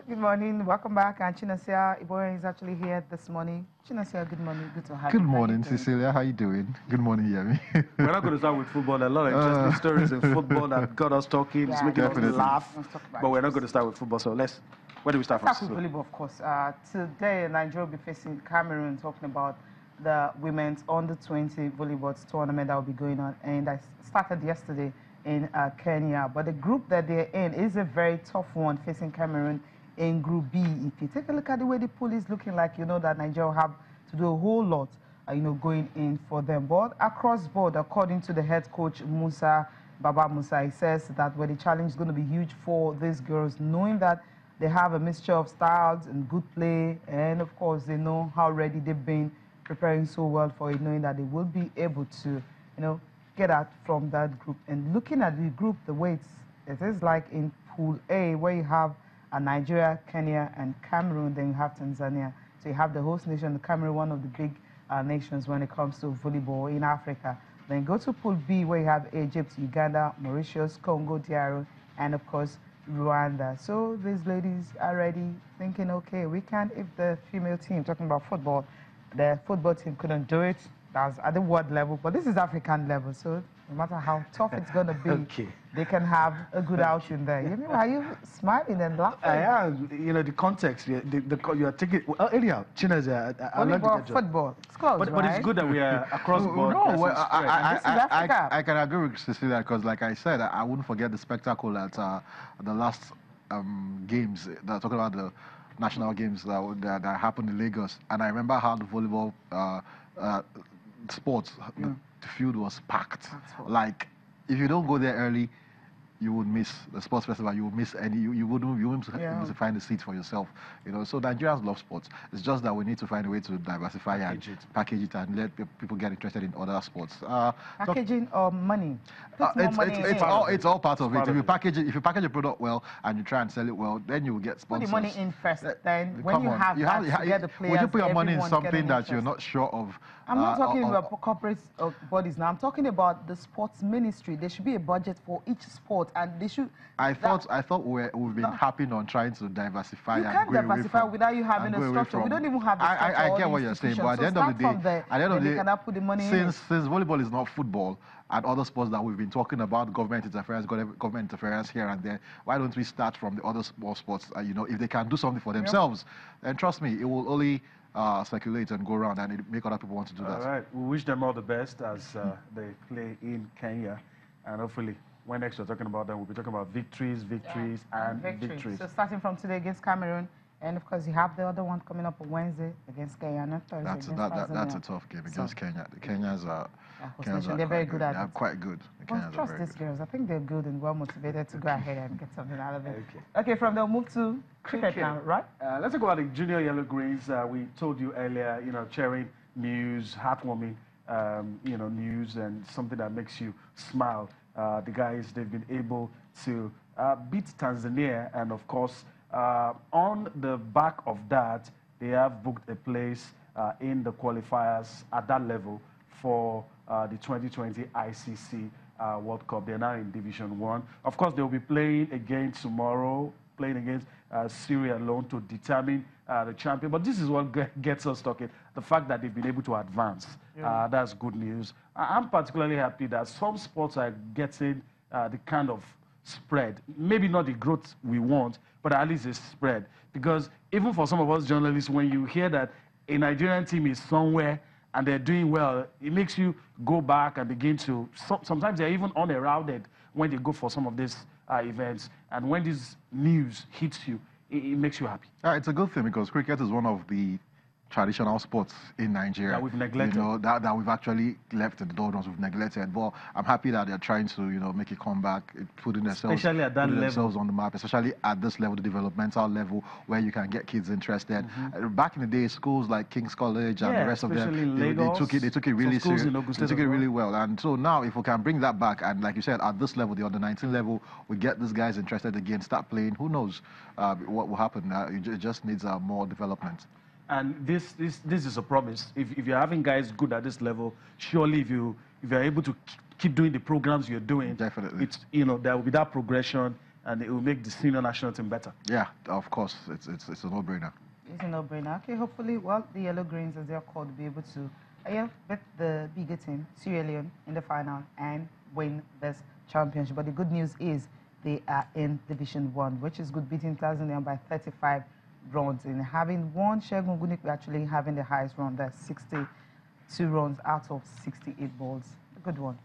Good morning. Welcome back. And Chinasia Iboya is actually here this morning. Chinasia, good morning. Good to have you. Good morning, Cecilia. How you doing? Good morning, Yemi. We're not going to start with football. A lot of interesting stories in football that got us talking, it's making us laugh. But we're not going to start with football. So where do we start from? Start with volleyball, of course. Today, Nigeria will be facing Cameroon, talking about the women's under-20 volleyball tournament that will be going on. And I started yesterday in Kenya. But the group that they're in is a very tough one, facing Cameroon in Group B. If you take a look at the way the pool is looking like, you know that Nigeria will have to do a whole lot, going in for them. But across board, according to the head coach, Baba Musa, he says that the challenge is going to be huge for these girls, knowing that they have a mixture of styles and good play. And, of course, they know how ready they've been preparing so well for it, knowing that they will be able to, get out from that group. And looking at the group, the way it is like in Pool A, where you have Nigeria, Kenya, and Cameroon, then you have Tanzania. So you have the host nation, the Cameroon, one of the big nations when it comes to volleyball in Africa. Then go to Pool B, where you have Egypt, Uganda, Mauritius, Congo, DR, and of course, Rwanda. So these ladies are ready, thinking, okay, we can, if the female team, talking about football, the football team couldn't do it, that's at the world level, but this is African level, so no matter how tough it's going to be, they can have a good outing there. Are you smiling and laughing? I am. The context, you are taking... Well, anyhow, China's... football. It's close, but it's good that we are across board. No, I can agree with Cecilia, because like I said, I wouldn't forget the spectacle at the last games, talking about the national games that happened in Lagos. And I remember how the volleyball sports, the field was packed. Like, if you don't go there early, you would miss the sports festival. You would miss you wouldn't find a seat for yourself. So Nigerians love sports. It's just that we need to find a way to diversify and package it and let people get interested in other sports. Packaging or money? It's all part of it. If you package a product well and you try and sell it well, then you will get sponsors. Put the money in first. Then when you have to get the players, would you put your money in something that you're not sure of? I'm not talking about corporate bodies now. I'm talking about the sports ministry. There should be a budget for each sport, and they should. I thought we've been harping on trying to diversify. You can't diversify without you having a structure. We don't even have the structure. I get what you're saying, but at the end of the day, put the money since volleyball is not football and other sports that we've been talking about, government interference here and there, why don't we start from the other sports? If they can do something for themselves, and trust me, it will only circulate and go around and make other people want to do that. All right. We wish them all the best as they play in Kenya. And hopefully, when next we're talking about them, we'll be talking about victories, and victories. So starting from today against Cameroon, and of course you have the other one coming up on Wednesday against Kenya and Thursday that's a tough game against Kenya. The Kenyans are... they're very good at it. They're quite good. Trust these girls. I think they're good and well motivated to go ahead and get something out of it. Okay, from there, we'll move to cricket now, right? Let's talk about the junior yellow greens. We told you earlier, sharing news, heartwarming, news and something that makes you smile. The guys, they've been able to beat Tanzania, and of course, on the back of that, they have booked a place in the qualifiers at that level for the 2020 ICC World Cup. They're now in Division 1. Of course, they'll be playing again tomorrow, playing against Syria alone to determine the champion. But this is what gets us talking, the fact that they've been able to advance. That's good news. I'm particularly happy that some sports are getting the kind of spread, maybe not the growth we want, but at least a spread. Because even for some of us journalists, when you hear that a Nigerian team is somewhere and they're doing well, it makes you go back and begin to... Sometimes they're even unheralded when they go for some of these events. And when this news hits you, it makes you happy. It's a good thing, because cricket is one of the traditional sports in Nigeria. That we've neglected. That we've actually left in the doldrums, we've neglected. But I'm happy that they're trying to, make a comeback, putting themselves on the map, especially at this level, the developmental level, where you can get kids interested. Back in the day, schools like King's College and the rest of them, they took it really seriously. They took it really well. And so now, if we can bring that back, and like you said, at this level, the under-19 level, we get these guys interested again, start playing, who knows what will happen. It just needs more development. And this is a promise. If you're having guys good at this level, surely if you're able to keep doing the programs you're doing, definitely, there will be that progression, and it will make the senior national team better. Yeah, of course, it's a no-brainer. It's a no-brainer. Okay, hopefully, well, the Yellow Greens, as they're called, will be able to beat the bigger team, Sierra Leone, in the final and win this championship. But the good news is they are in Division 1, which is good, beating Tanzania by 35 runs. And having won, Segun Gunik actually having the highest run, that's 62 runs out of 68 balls. A good one.